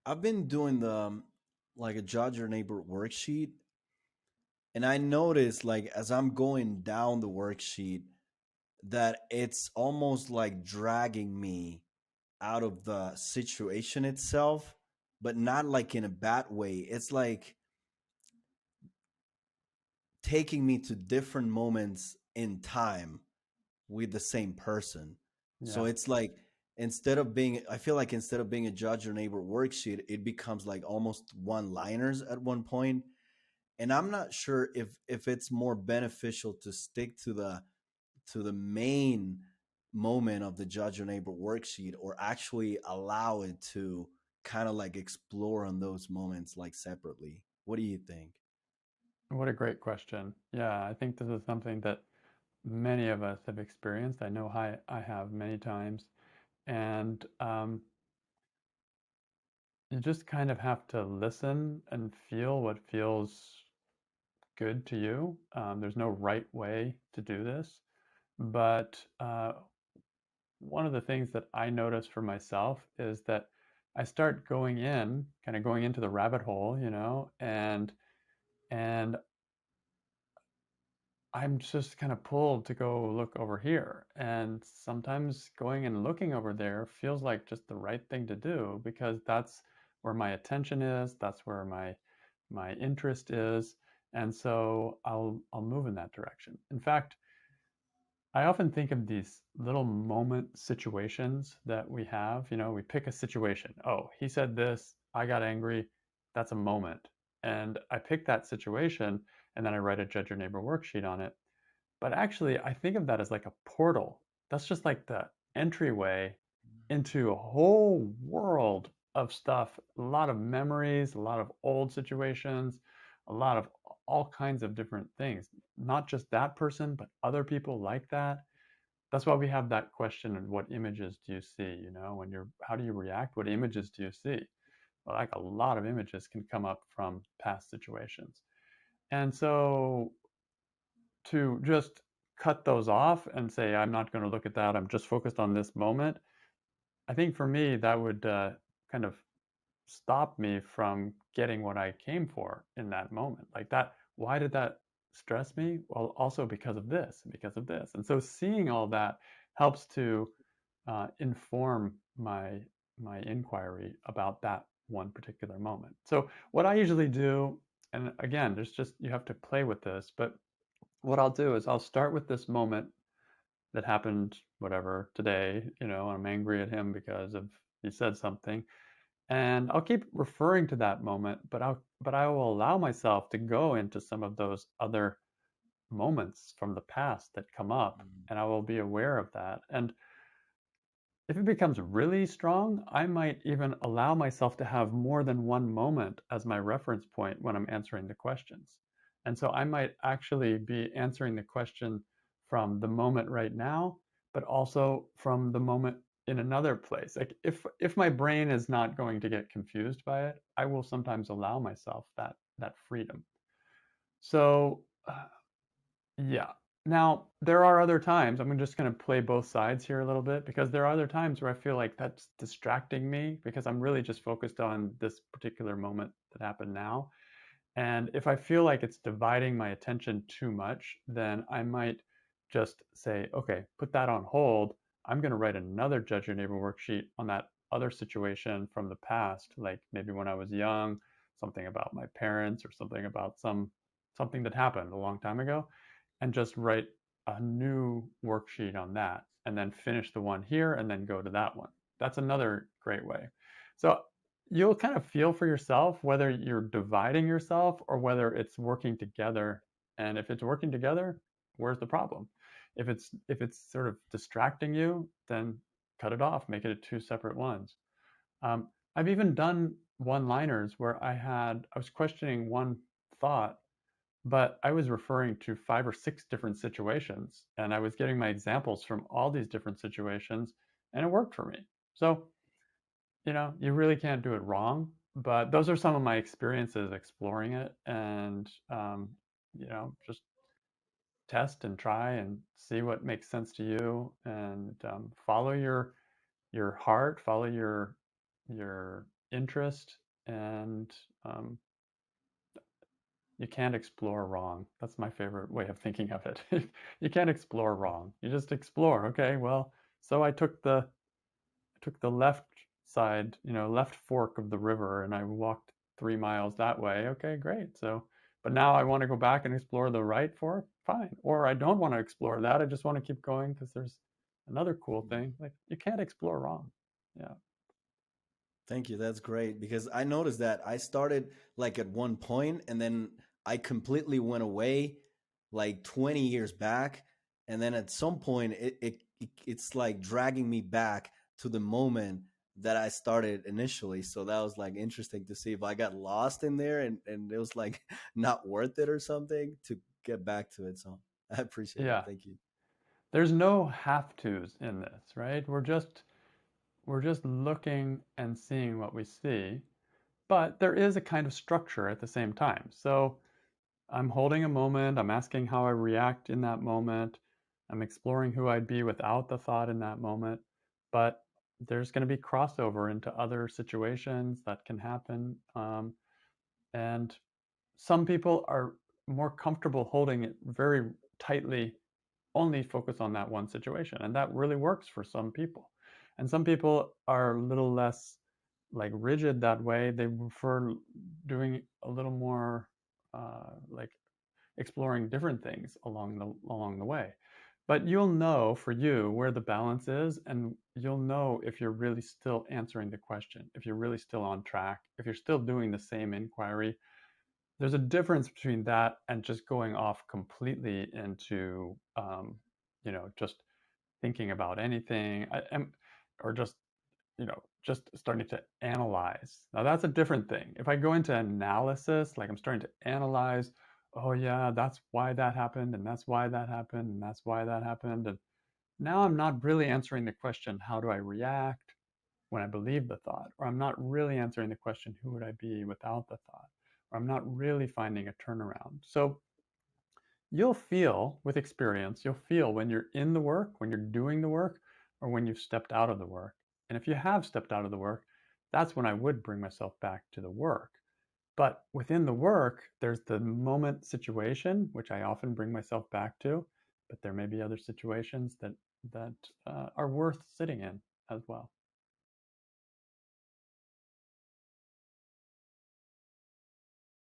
I've been doing the like a judge your neighbor worksheet, and I noticed like as I'm going down the worksheet that it's almost like dragging me out of the situation itself, but not like in a bad way. It's like taking me to different moments in time with the same person. So Yeah. it's like instead of being, I feel like instead of being a judge your neighbor worksheet, it becomes like almost one liners at one point. And I'm not sure if it's more beneficial to stick to the main moment of the judge your neighbor worksheet or actually allow it to kind of like explore on those moments like separately. What do you think? What a great question. Yeah, I think this is something that many of us have experienced. I know I have many times. And you just kind of have to listen and feel what feels good to you. There's no right way to do this. But one of the things that I notice for myself is that I start kind of going into the rabbit hole, and I'm just kind of pulled to go look over here. And sometimes going and looking over there feels like just the right thing to do because that's where my attention is, that's where my interest is, and so I'll move in that direction. In fact, I often think of these little moment situations that we have. We pick a situation. Oh, he said this, I got angry. That's a moment. And I pick that situation and then I write a judge your neighbor worksheet on it. But actually, I think of that as like a portal. That's just like the entryway into a whole world of stuff, a lot of memories, a lot of old situations, a lot of all kinds of different things. Not just that person, but other people like that. That's why we have that question of what images do you see? How do you react? What images do you see? Well, like a lot of images can come up from past situations. And so to just cut those off and say, I'm not going to look at that, I'm just focused on this moment, I think for me, that would kind of stop me from getting what I came for in that moment. Like that, why did that stress me? Well, also because of this, because of this. And so seeing all that helps to inform my inquiry about that one particular moment. So what I usually do, and again, there's just you have to play with this, but what I'll do is I'll start with this moment that happened, whatever, today, I'm angry at him because of he said something. And I'll keep referring to that moment, but I will allow myself to go into some of those other moments from the past that come up, Mm. and I will be aware of that. And if it becomes really strong, I might even allow myself to have more than one moment as my reference point when I'm answering the questions. And so I might actually be answering the question from the moment right now, but also from the moment in another place. Like if my brain is not going to get confused by it, I will sometimes allow myself that freedom. So yeah. Now, there are other times, I'm just going to play both sides here a little bit because there are other times where I feel like that's distracting me because I'm really just focused on this particular moment that happened now. And if I feel like it's dividing my attention too much, then I might just say, okay, put that on hold. I'm going to write another Judge Your Neighbor worksheet on that other situation from the past, like maybe when I was young, something about my parents or something about something that happened a long time ago, and just write a new worksheet on that and then finish the one here and then go to that one. That's another great way. So you'll kind of feel for yourself whether you're dividing yourself or whether it's working together. And if it's working together, where's the problem? If it's sort of distracting you, then cut it off, make it two separate ones. I've even done one-liners where I was questioning one thought, but I was referring to five or six different situations, and I was getting my examples from all these different situations, and it worked for me. So you really can't do it wrong, but those are some of my experiences exploring it, and just test and try and see what makes sense to you, and follow your heart, follow your interest, and um, you can't explore wrong. That's my favorite way of thinking of it. You can't explore wrong. You just explore. Okay, well, so I took the left side, left fork of the river, and I walked 3 miles that way. Okay, great. So, but now I want to go back and explore the right fork. Fine. Or I don't want to explore that. I just want to keep going because there's another cool thing. Like you can't explore wrong. Yeah. Thank you. That's great because I noticed that I started like at one point and then I completely went away like 20 years back. And then at some point, it's like dragging me back to the moment that I started initially. So that was like interesting to see if I got lost in there and it was like not worth it or something to get back to it. So I appreciate it. Yeah. Thank you. There's no have tos in this, right? We're just looking and seeing what we see, but there is a kind of structure at the same time. So I'm holding a moment, I'm asking how I react in that moment, I'm exploring who I'd be without the thought in that moment, but there's going to be crossover into other situations that can happen. And some people are more comfortable holding it very tightly, only focus on that one situation. And that really works for some people. And some people are a little less like rigid that way. They prefer doing a little more like exploring different things along the way. But you'll know for you where the balance is, and you'll know if you're really still answering the question, if you're really still on track, if you're still doing the same inquiry. There's a difference between that and just going off completely into, just thinking about anything, or just starting to analyze. Now that's a different thing. If I go into analysis, like I'm starting to analyze, oh yeah, that's why that happened, and that's why that happened, and that's why that happened, and now I'm not really answering the question, how do I react when I believe the thought? Or I'm not really answering the question, who would I be without the thought? Or I'm not really finding a turnaround. So you'll feel with experience, you'll feel when you're in the work, when you're doing the work, or when you've stepped out of the work. And if you have stepped out of the work, that's when I would bring myself back to the work. But within the work, there's the moment situation, which I often bring myself back to. But there may be other situations that are worth sitting in as well.